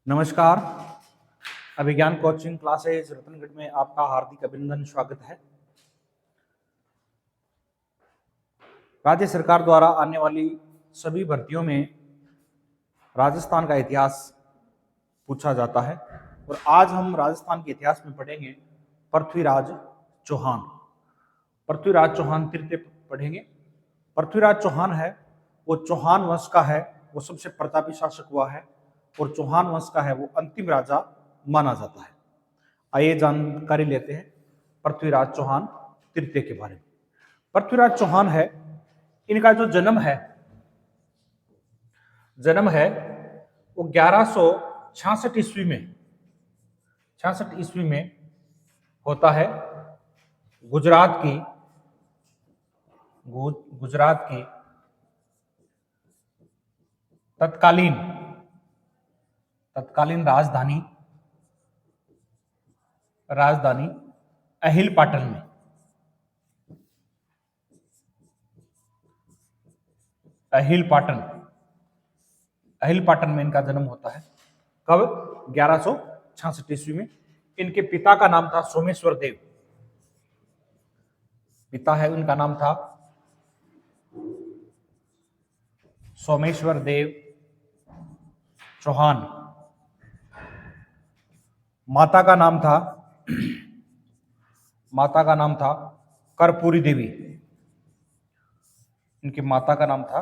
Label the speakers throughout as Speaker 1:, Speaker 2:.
Speaker 1: नमस्कार। अभिज्ञान coaching classes Ratangarh में आपका हार्दिक अभिनंदन स्वागत है। राज्य सरकार द्वारा आने वाली सभी भर्तियों में राजस्थान का इतिहास पूछा जाता है और आज हम राजस्थान के इतिहास में पढ़ेंगे पृथ्वीराज चौहान। पृथ्वीराज चौहान तृतीय पढ़ेंगे। पृथ्वीराज चौहान है वो चौहान वंश का है, वो सबसे प्रतापी शासक हुआ है और चौहान वंश का है वो अंतिम राजा माना जाता है। आइए जानकारी लेते हैं पृथ्वीराज चौहान तृतीय के बारे में। पृथ्वीराज चौहान है, इनका जो जन्म है वो 1166 ईस्वी में 66 ईस्वी में होता है। गुजरात की तत्कालीन राजधानी अहिलपाटन में इनका जन्म होता है। कब? 1166 ईस्वी में। इनके पिता का नाम था सोमेश्वर देव। पिता है उनका नाम था सोमेश्वर देव चौहान। माता का नाम था कर्पूरी देवी। इनकी माता का नाम था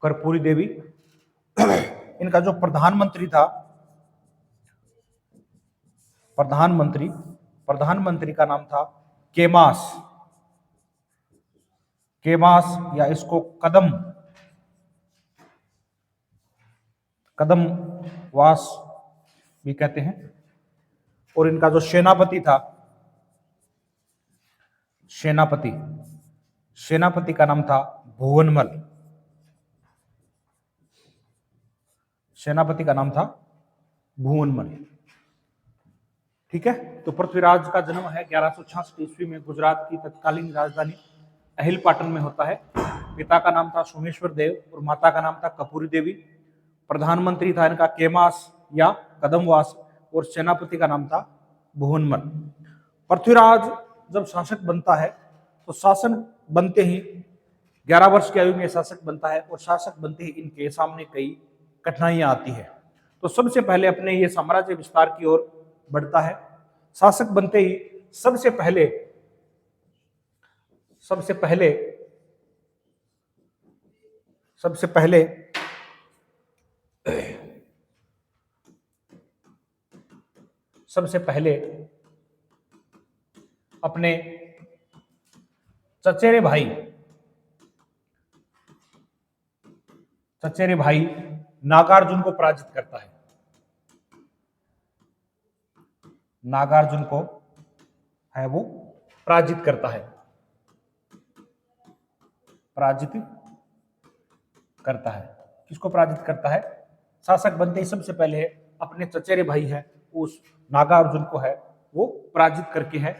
Speaker 1: कर्पूरी देवी। इनका जो प्रधानमंत्री का नाम था केमास या इसको कदमवास भी कहते हैं। और इनका जो सेनापति का नाम था भुवनमल। ठीक है। तो पृथ्वीराज का जन्म है 1166 ईस्वी में गुजरात की तत्कालीन राजधानी अहिलपाटन में होता है। पिता का नाम था सोमेश्वर देव और माता का नाम था कपूरी देवी। प्रधानमंत्री था इनका केमास या कदमवास और सेनापति का नाम था भुवनमल। पृथ्वीराज जब शासक बनता है तो शासन बनते ही 11 वर्ष की आयु में शासक बनता है और शासक बनते ही इनके सामने कई कठिनाइयां आती है। तो सबसे पहले अपने ये साम्राज्य विस्तार की ओर बढ़ता है। शासक बनते ही सबसे पहले अपने चचेरे भाई नागार्जुन को पराजित करता है। किसको पराजित करता है? शासक बनते ही सबसे पहले अपने चचेरे भाई है उस नागार्जुन को है वो पराजित करके है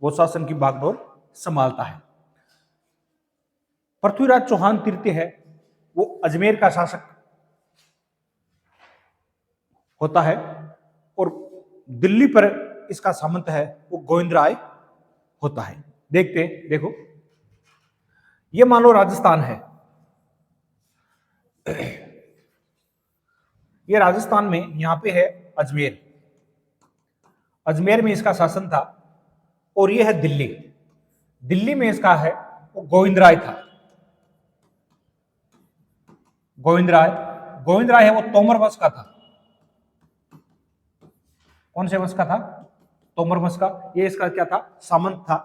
Speaker 1: वो शासन की बागडोर संभालता है। पृथ्वीराज चौहान तृतीय है वो अजमेर का शासक होता है और दिल्ली पर इसका सामंत है वो गोविंदराय होता है। देखो ये मान लो राजस्थान है। ये राजस्थान में यहां पे है अजमेर में इसका शासन था। और ये है दिल्ली में इसका है वो गोविंदराय था। गोविंदराय है वो तोमर वंश का था। कौन से वंश का था? तोमर वंश का। ये इसका क्या था? सामंत था।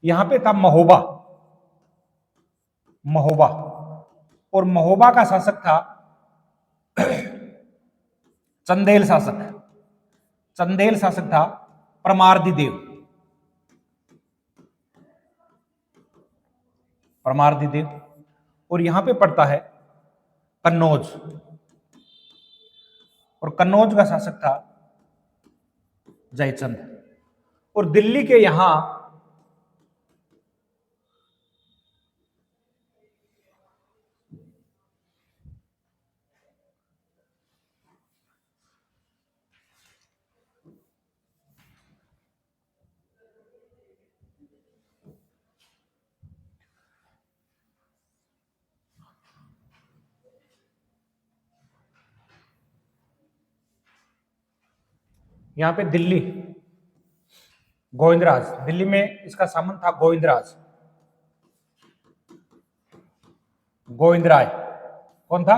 Speaker 1: यहां पे था महोबा और महोबा का शासक था चंदेल शासक था परमार्दी देव। और यहां पे पड़ता है कन्नौज और कन्नौज का शासक था जयचंद। और दिल्ली के यहां यहाँ पे दिल्ली, गोविंदराज, दिल्ली में इसका सामंत था गोविंदराज, गोविंदराय। कौन था?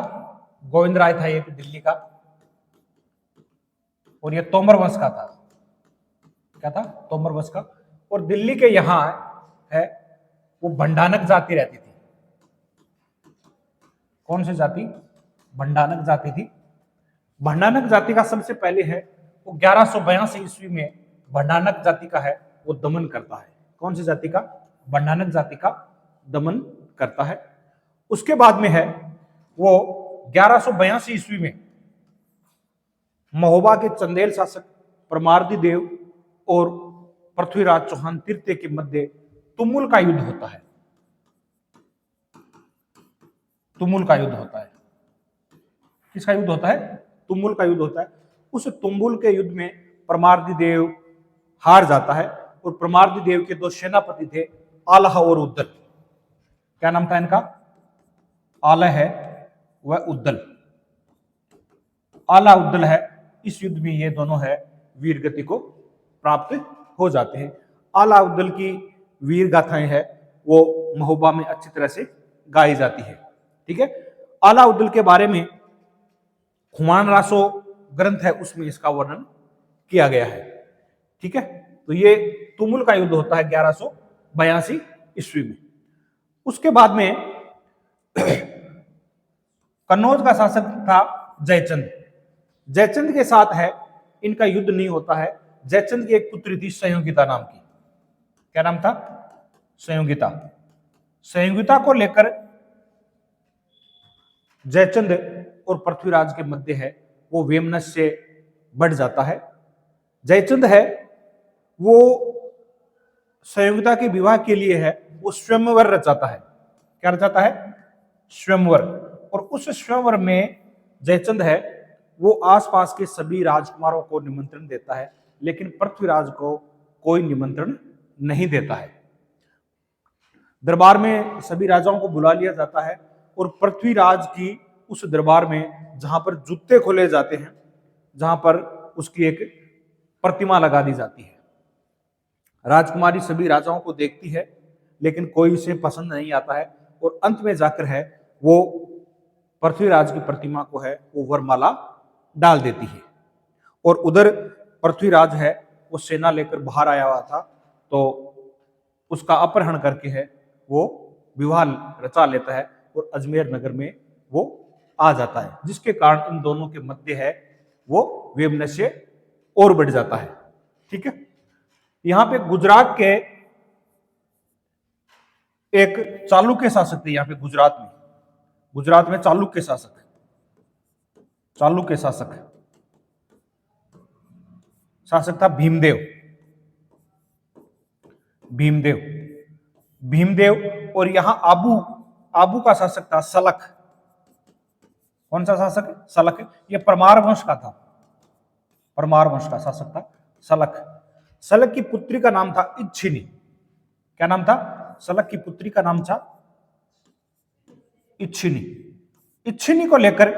Speaker 1: गोविंदराय था ये दिल्ली का। और ये तोमर वंश का था। क्या था? तोमर वंश का। और दिल्ली के यहां है वो भंडानक जाति रहती थी। कौन सी जाति? भंडानक जाति थी। भंडानक जाति का सबसे पहले है वो 1182 ईस्वी में भंडानक जाति का है वो दमन करता है। कौन सी जाति का? भंडानक जाति का दमन करता है। उसके बाद में है वो 1182 ईस्वी में महोबा के चंदेल शासक परमार्दी देव और पृथ्वीराज चौहान तृतीय के मध्य तुमुल का युद्ध होता है। तुमुल का युद्ध होता है। किसका युद्ध होता है? तुमुल का युद्ध होता है। उस तुमुल के युद्ध में परमार्दी देव हार जाता है और परमार्दी देव के दो सेनापति थे, आलह और उद्दल। क्या नाम था इनका? आलह है वह उद्दल। आला उद्दल है। इस युद्ध में ये दोनों है वीर गति को प्राप्त हो जाते हैं। आला उद्दल की वीर गाथाएं है वो महोबा में अच्छी तरह से गाई जाती है। ठीक है। आला उद्दल के बारे में खुमान रासो ग्रंथ है उसमें इसका वर्णन किया गया है। ठीक है। तो ये तुमुल का युद्ध होता है 1182 ईस्वी में। उसके बाद में कन्नौज का शासक था जयचंद। जयचंद के साथ है इनका युद्ध नहीं होता है। जयचंद की एक पुत्री थी संयोगिता नाम की। क्या नाम था? संयोगिता। संयोगिता को लेकर जयचंद और पृथ्वीराज के मध्य है वो वेमनस्य से बढ़ जाता है। जयचंद है वो संयोगिता के विवाह के लिए है वो स्वयंवर रचाता है। क्या रचाता है? स्वयंवर। और उस स्वयंवर में जयचंद है वो आसपास के सभी राजकुमारों को निमंत्रण देता है, लेकिन पृथ्वीराज को कोई निमंत्रण नहीं देता है। दरबार में सभी राजाओं को बुला लिया जाता है और पृथ्वीराज की उस दरबार में जहां पर जूते खोले जाते हैं, जहां पर उसकी एक प्रतिमा लगा दी जाती है। राजकुमारी सभी राजाओं को देखती है लेकिन कोई उसे पसंद नहीं आता है और अंत में जाकर है वो पृथ्वीराज की प्रतिमा को है वो वरमाला डाल देती है। और उधर पृथ्वीराज है वो सेना लेकर बाहर आया हुआ था तो उसका अपहरण करके है वो विवाह रचा लेता है और अजमेर नगर में वो आ जाता है, जिसके कारण इन दोनों के मध्य है वो वेमनस्य और बढ़ जाता है। ठीक है। यहां पे गुजरात के एक चालुक्य शासक थे। यहां पे गुजरात में चालुक्य शासक, चालुक्य शासक था भीमदेव। भीमदेव। और यहां आबू का शासक था सलख। कौन सा शासक है? सलख। ये परमार वंश का था। परमार वंश का शासक था सलख। सलख की पुत्री का नाम था इच्छिनी। क्या नाम था? सलख की पुत्री का नाम था इच्छिनी। इच्छिनी को लेकर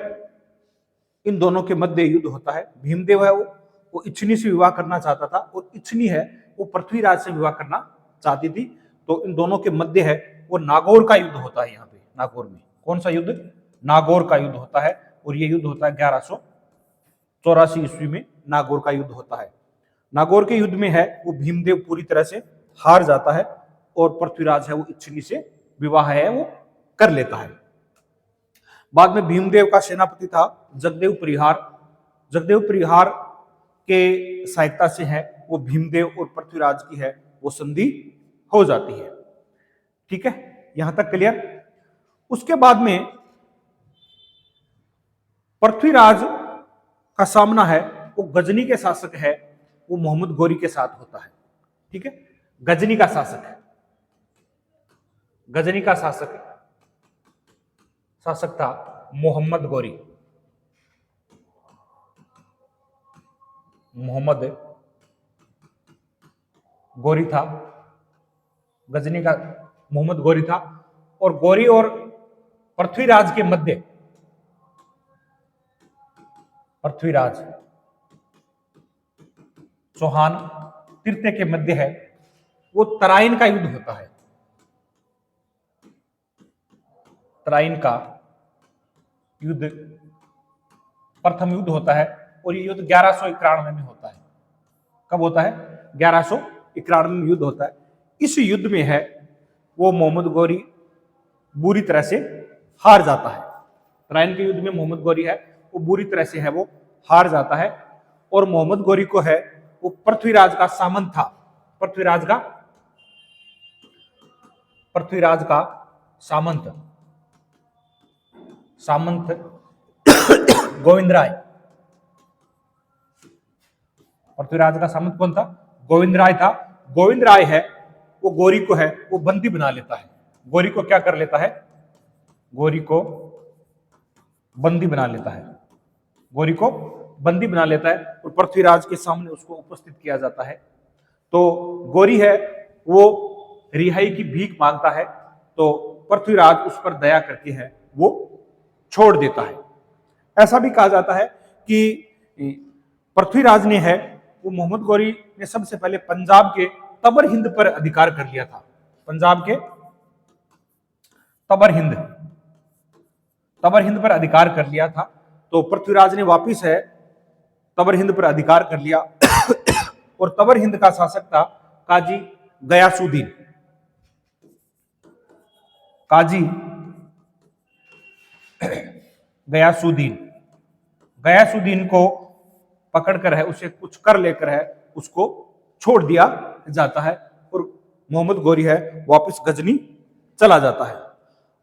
Speaker 1: इन दोनों के मध्य युद्ध होता है। भीमदेव है वो इच्छिनी से विवाह करना चाहता था और इच्छिनी है वो पृथ्वीराज से विवाह करना चाहती थी। तो इन दोनों के मध्य है वो नागौर का युद्ध होता है। यहाँ पे नागौर में कौन सा युद्ध? नागौर का युद्ध होता है। और ये युद्ध होता है 1184 ईस्वी में नागौर का युद्ध होता है। नागौर के युद्ध में है वो भीमदेव पूरी तरह से हार जाता है और पृथ्वीराज है वो इच्छिनी से विवाह है वो कर लेता है। बाद में भीमदेव का सेनापति था जगदेव परिहार। जगदेव परिहार के सहायता से है वो भीमदेव और पृथ्वीराज की है वो संधि हो जाती है। ठीक है। यहां तक क्लियर। उसके बाद में पृथ्वीराज का सामना है वो गजनी के शासक है वो मोहम्मद गौरी के साथ होता है। ठीक है। गजनी का शासक है, गजनी का शासक था मोहम्मद गौरी। मोहम्मद गौरी था, गजनी का मोहम्मद गौरी था। और गौरी और पृथ्वीराज के मध्य पृथ्वीराज चौहान तृतीय के मध्य है, वो तराइन का युद्ध होता है। तराइन का युद्ध प्रथम युद्ध होता है और ये युद्ध 1191 में होता है। कब होता है? 1191 में युद्ध होता है। इस युद्ध में है वो मोहम्मद गौरी बुरी तरह से हार जाता है। तराइन के युद्ध में मोहम्मद गौरी है वो बुरी तरह से है वो हार जाता है और मोहम्मद गौरी को है वो पृथ्वीराज का सामंत था। पृथ्वीराज का सामंत गोविंद राय। पृथ्वीराज का सामंत कौन था? गोविंद राय था। गोविंद राय है वो गौरी को है वो बंदी बना लेता है। गौरी को क्या कर लेता है? गौरी को बंदी बना लेता है। गौरी को बंदी बना लेता है और पृथ्वीराज के सामने उसको उपस्थित किया जाता है। तो गौरी है वो रिहाई की भीख मांगता है तो पृथ्वीराज उस पर दया करके है वो छोड़ देता है। ऐसा भी कहा जाता है कि पृथ्वीराज ने है वो मोहम्मद गौरी ने सबसे पहले पंजाब के तबर हिंद पर अधिकार कर लिया था। पंजाब के तबर हिंद पर अधिकार कर लिया था। तो पृथ्वीराज ने वापिस है तबर हिंद पर अधिकार कर लिया और तबर हिंद का शासक था काजी गयासुद्दीन को पकड़कर है उसे कुछ कर लेकर है उसको छोड़ दिया जाता है और मोहम्मद गौरी है वापस गजनी चला जाता है।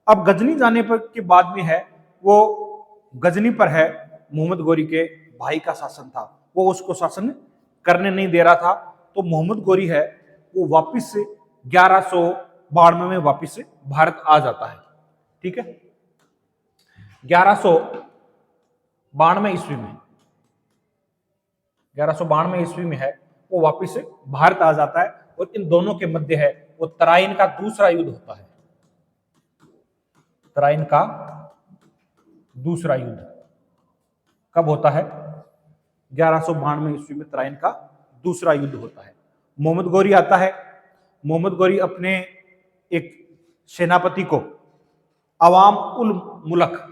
Speaker 1: अब गजनी जाने पर के बाद में है वो गजनी पर है मोहम्मद गौरी के भाई का शासन था, वो उसको शासन करने नहीं दे रहा था। तो मोहम्मद गौरी है वो वापिस से 1192 में वापिस से भारत आ जाता है। ठीक है, 1192 ईस्वी में है वो वापिस से भारत आ जाता है और इन दोनों के मध्य है वो तराइन का दूसरा युद्ध होता है। तराइन का दूसरा युद्ध कब होता है? 1192 ईस्वी में तराइन का दूसरा युद्ध होता है। मोहम्मद गौरी आता है। मोहम्मद गौरी अपने एक सेनापति को अवाम उल मुल्क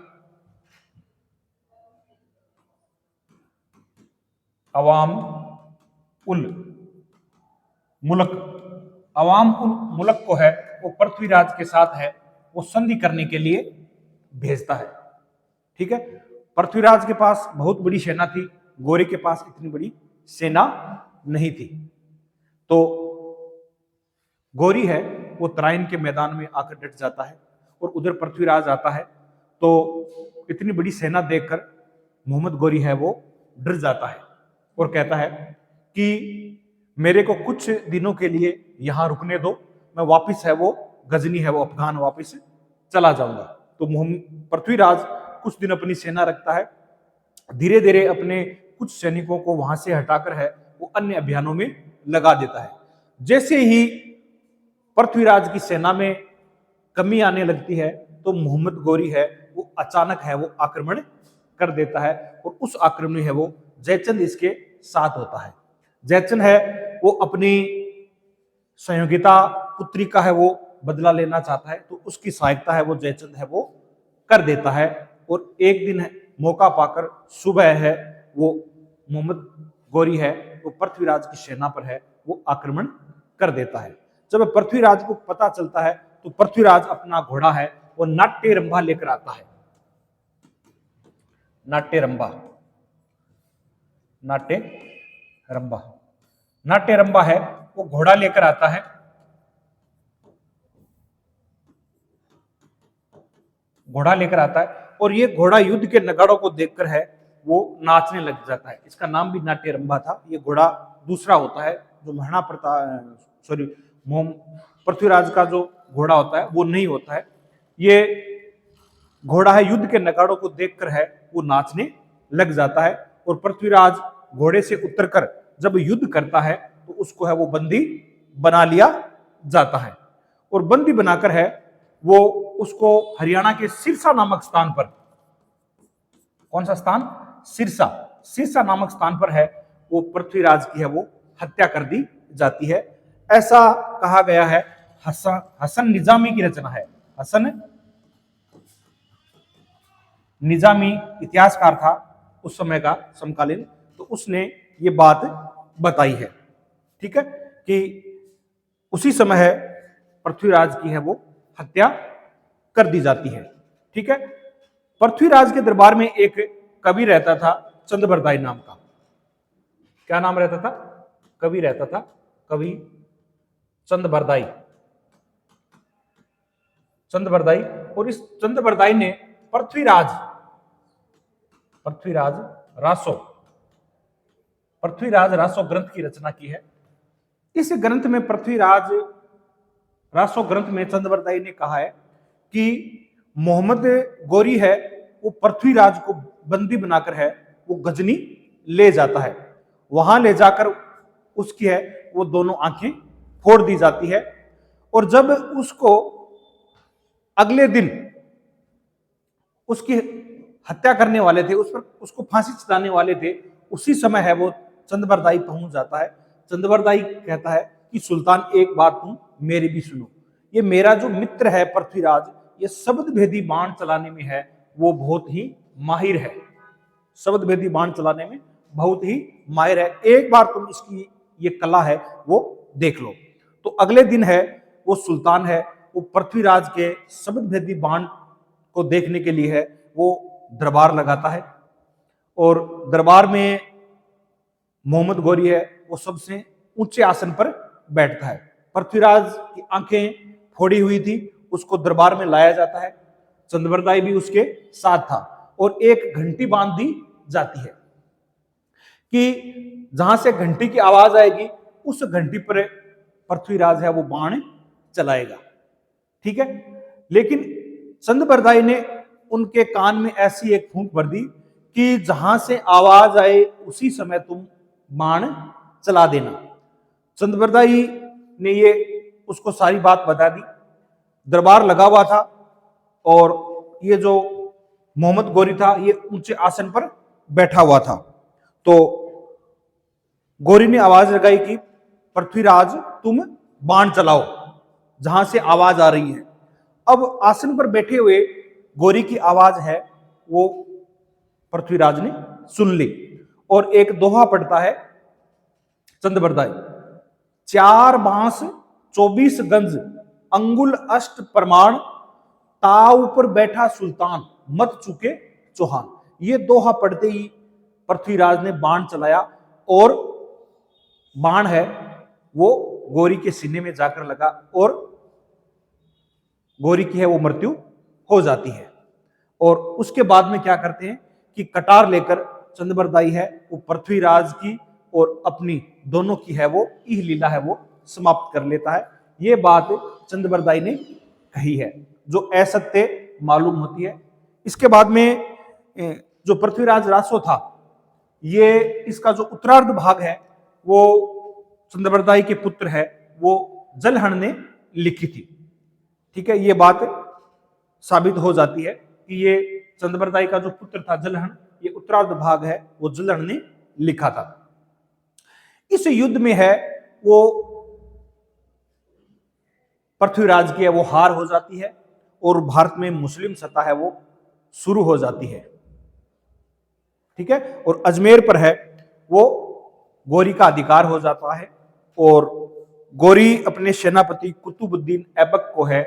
Speaker 1: को है वो पृथ्वीराज के साथ है वो संधि करने के लिए भेजता है। ठीक है, पृथ्वीराज के पास बहुत बड़ी सेना थी, गौरी के पास इतनी बड़ी सेना नहीं थी। तो गौरी है वो तराइन के मैदान में आकर डट जाता है और उधर पृथ्वीराज आता है। तो इतनी बड़ी सेना देखकर मोहम्मद गौरी है वो डर जाता है और कहता है कि मेरे को कुछ दिनों के लिए यहां रुकने दो, मैं वापिस है वो गजनी है वो अफगान वापिस चला जाऊंगा। तो पृथ्वीराज कुछ दिन अपनी सेना रखता है, धीरे धीरे अपने कुछ सैनिकों को वहां से हटाकर है वो अन्य अभियानों में लगा देता है। जैसे ही पृथ्वीराज की सेना में कमी आने लगती है तो मोहम्मद गौरी है वो अचानक है वो आक्रमण कर देता है और उस आक्रमण में है वो जयचंद इसके साथ होता है। जयचंद है वो अपनी संयोगिता पुत्री का है वो बदला लेना चाहता है तो उसकी सहायता है वो जयचंद है वो कर देता है और एक दिन मौका पाकर सुबह है वो मोहम्मद गौरी है वो पृथ्वीराज की सेना पर है वो आक्रमण कर देता है। जब पृथ्वीराज को पता चलता है तो पृथ्वीराज अपना घोड़ा है वो नाट्यरंभा लेकर आता है। नाट्यरंभा है वो घोड़ा लेकर आता है। और ये घोड़ा युद्ध के नगाड़ों को देखकर है वो नाचने लग जाता है। इसका नाम भी नाट्यरंभा था। ये घोड़ा दूसरा होता है जो पृथ्वीराज का जो घोड़ा होता है वो नहीं होता है। ये घोड़ा है युद्ध के नगाड़ों को देखकर है वो नाचने लग जाता है और पृथ्वीराज घोड़े से उतरकर जब युद्ध करता है तो उसको है वो बंदी बना लिया जाता है और बंदी बनाकर है वो उसको हरियाणा के सिरसा नामक स्थान पर, कौन सा स्थान? सिरसा नामक स्थान पर है वो पृथ्वीराज की है वो हत्या कर दी जाती है। ऐसा कहा गया है। हसन निजामी की रचना है। हसन निजामी इतिहासकार था उस समय का, समकालीन, तो उसने ये बात बताई है, ठीक है, कि उसी समय है पृथ्वीराज की है वो हत्या कर दी जाती है, ठीक है। पृथ्वीराज के दरबार में एक कवि रहता था चंद्रबरदाई नाम का। क्या नाम रहता था? कवि रहता था, कवि चंद्रबरदाई। चंद्रबरदाई, और इस चंद्रबरदाई ने पृथ्वीराज रासो ग्रंथ की रचना की है। इस ग्रंथ में पृथ्वीराज रासो ग्रंथ में चंद्रबरदाई ने कहा है कि मोहम्मद गोरी है वो पृथ्वीराज को बंदी बनाकर है वो गजनी ले जाता है। वहां ले जाकर उसकी है वो दोनों आंखें फोड़ दी जाती है, और जब उसको अगले दिन उसकी हत्या करने वाले थे, उस पर उसको फांसी चढ़ाने वाले थे, उसी समय है वो चंद्रबरदाई पहुंच जाता है। चंद्रबरदाई कहता है कि सुल्तान एक बात तुम मेरी भी सुनो, ये मेरा जो मित्र है पृथ्वीराज, ये शब्द भेदी बाण चलाने में है वो बहुत ही माहिर है, शब्द भेदी बाण चलाने में बहुत ही माहिर है, एक बार तुम इसकी ये कला है वो देख लो। तो अगले दिन है वो सुल्तान है वो पृथ्वीराज के शब्द भेदी बाण को देखने के लिए है वो दरबार लगाता है, और दरबार में मोहम्मद गोरी है वो सबसे ऊंचे आसन पर बैठता है। पृथ्वीराज की आंखें फोड़ी हुई थी, उसको दरबार में लाया जाता है, चंद्रबरदाई भी उसके साथ था, और एक घंटी बांध दी जाती है कि जहां से घंटी की आवाज आएगी उस घंटी पर पृथ्वीराज है वो बाण चलाएगा, ठीक है। लेकिन चंद्रबरदाई ने उनके कान में ऐसी एक फूंक भर दी कि जहां से आवाज आए उसी समय तुम बाण चला देना। चंद्रबरदाई ने ये उसको सारी बात बता दी। दरबार लगा हुआ था और ये जो मोहम्मद गोरी था ये ऊंचे आसन पर बैठा हुआ था। तो गोरी ने आवाज लगाई कि पृथ्वीराज तुम बाण चलाओ जहां से आवाज आ रही है। अब आसन पर बैठे हुए गोरी की आवाज है वो पृथ्वीराज ने सुन ली, और एक दोहा पढ़ता है चंद्रबरदाई, 4 बांस 24 गंज अंगुल अष्ट प्रमाण, ताव पर बैठा सुल्तान मत चुके चौहान। ये दोहा पढ़ते ही पृथ्वीराज ने बाण चलाया, और बाण है वो गोरी के सीने में जाकर लगा, और गोरी की है वो मृत्यु हो जाती है। और उसके बाद में क्या करते हैं कि कटार लेकर चंद्रबरदाई है वो पृथ्वीराज की और अपनी दोनों की है वो इह लीला है वो समाप्त कर लेता है। ये बात चंद्रबरदाई ने कही है जो असत्य मालूम होती है। इसके बाद में जो पृथ्वीराज रासो था, ये इसका जो उत्तरार्ध भाग है वो चंद्रबरदाई के पुत्र है वो जलहण ने लिखी थी, ठीक है। ये बात साबित हो जाती है कि ये चंद्रबरदाई का जो पुत्र था जलहण, ये उत्तरार्ध भाग है वो जलहण ने लिखा था। इस युद्ध में है वो पृथ्वीराज की है वो हार हो जाती है, और भारत में मुस्लिम सत्ता है वो शुरू हो जाती है, ठीक है। और अजमेर पर है वो गोरी का अधिकार हो जाता है, और गोरी अपने सेनापति कुतुबुद्दीन ऐबक को है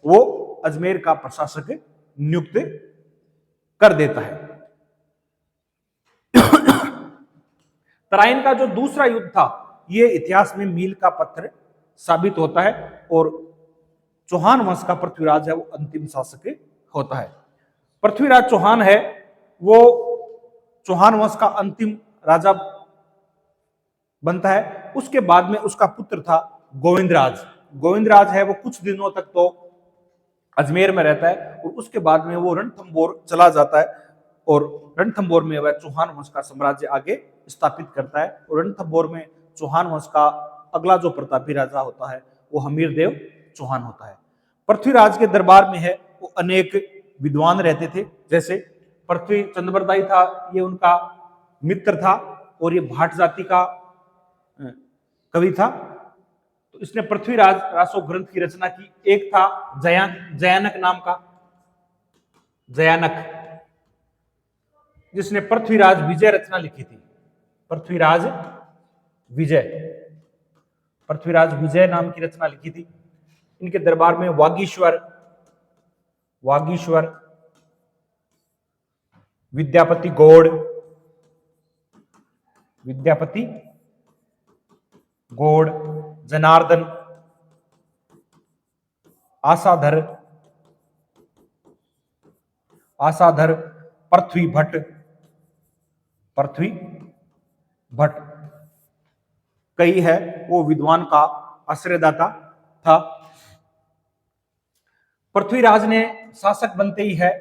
Speaker 1: वो अजमेर का प्रशासक नियुक्त कर देता है। तराइन का जो दूसरा युद्ध था ये इतिहास में मील का पत्थर साबित होता है, और चौहान वंश का पृथ्वीराज है वो अंतिम शासक होता है। पृथ्वीराज चौहान है वो चौहान वंश का अंतिम राजा बनता है। उसके बाद में उसका पुत्र था गोविंदराज। गोविंदराज है वो कुछ दिनों तक तो अजमेर में रहता है, और उसके बाद में वो रणथंबोर चला जाता है, और रणथंबोर में वह चौहान वंश का साम्राज्य आगे स्थापित करता है। और रणथंबोर में चौहान वंश का अगला जो प्रतापी राजा होता है वो हमीरदेव चौहान होता है। पृथ्वीराज के दरबार में है वो अनेक विद्वान रहते थे, जैसे पृथ्वी चंद्रबरदाई था ये उनका मित्र था, और ये भाट जाति का कवि था। तो इसने पृथ्वीराज रासो ग्रंथ की रचना की। एक था जयानक नाम का, जयानक, जिसने पृथ्वीराज विजय रचना लिखी थी। पृथ्वीराज विजय, पृथ्वीराज विजय नाम की रचना लिखी थी। इनके दरबार में वागीश्वर, वागीश्वर, विद्यापति गौड़, विद्यापति गौड़, जनार्दन, आसाधर, आसाधर, पृथ्वी भट्ट, पृथ्वी भट्ट, कई है वो विद्वान का आश्रयदाता था। पृथ्वीराज ने शासक बनते ही है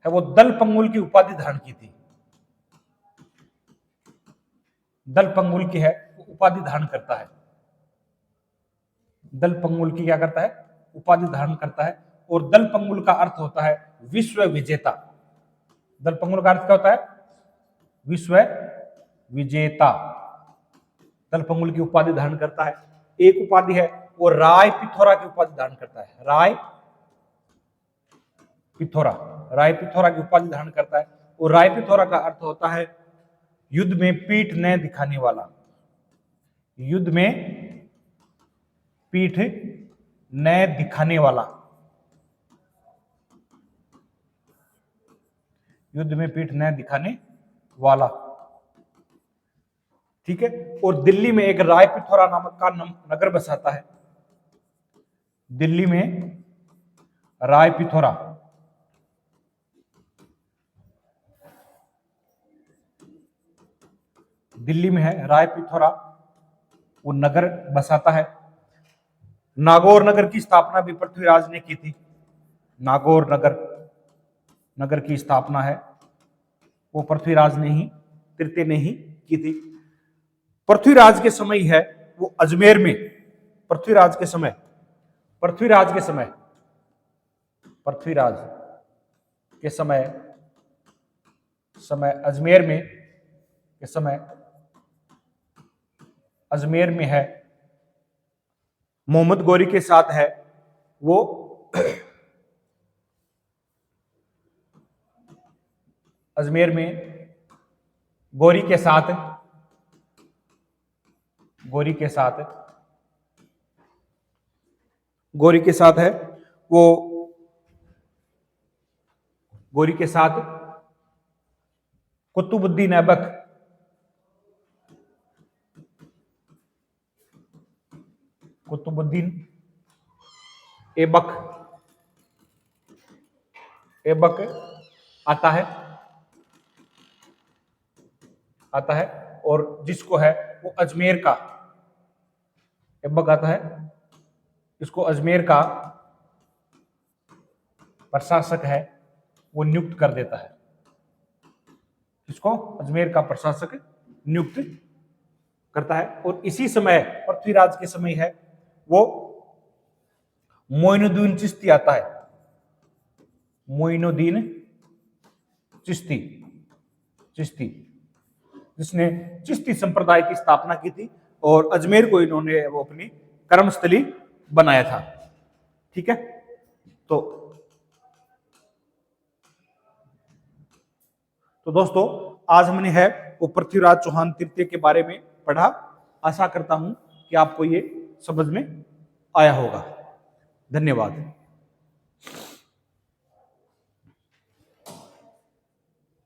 Speaker 1: वो दल पंगुल की उपाधि धारण की थी। दल पंगुल की है वो उपाधि धारण करता है। दल पंगुल की क्या करता है? उपाधि धारण करता है। और दल पंगुल का अर्थ होता है विश्व विजेता। दल पंगुल का अर्थ क्या होता है? विश्व विजेता। दल पंगुल की उपाधि धारण करता है। एक उपाधि है वो राय पिथौरा की उपाधि धारण करता है। राय पिथौरा, राय पिथौरा की उपाधि धारण करता है। और राय पिथौरा का अर्थ होता है युद्ध में पीठ न दिखाने वाला। युद्ध में पीठ न दिखाने वाला, युद्ध में पीठ न दिखाने वाला, ठीक है। और दिल्ली में एक राय पिथौरा नामक का नगर बसाता है। दिल्ली में राय पिथौरा, दिल्ली में है राय पिथौरा, वो नगर बसाता है। नागौर नगर की स्थापना भी पृथ्वीराज ने की थी। नागौर नगर की स्थापना है वो पृथ्वीराज ने ही, तृतीय ने ही की थी। पृथ्वीराज के समय है वो अजमेर में, पृथ्वीराज के समय अजमेर में है मोहम्मद गौरी के साथ है वो अजमेर में गौरी के साथ है वो गौरी के साथ कुतुबुद्दीन ऐबक, कुतुबुद्दीन ऐबक आता है और जिसको है वो अजमेर का ऐबक आता है, इसको अजमेर का प्रशासक है वो नियुक्त कर देता है। इसको अजमेर का प्रशासक नियुक्त करता है। और इसी समय पृथ्वीराज के समय है वो मोइनुद्दीन चिश्ती आता है। मोइनुद्दीन चिश्ती, जिसने चिश्ती संप्रदाय की स्थापना की थी और अजमेर को इन्होंने वो अपनी कर्मस्थली बनाया था। ठीक है, तो दोस्तों आज हमने है वो पृथ्वीराज चौहान तृतीय के बारे में पढ़ा। आशा करता हूं कि आपको ये समझ में आया होगा। धन्यवाद।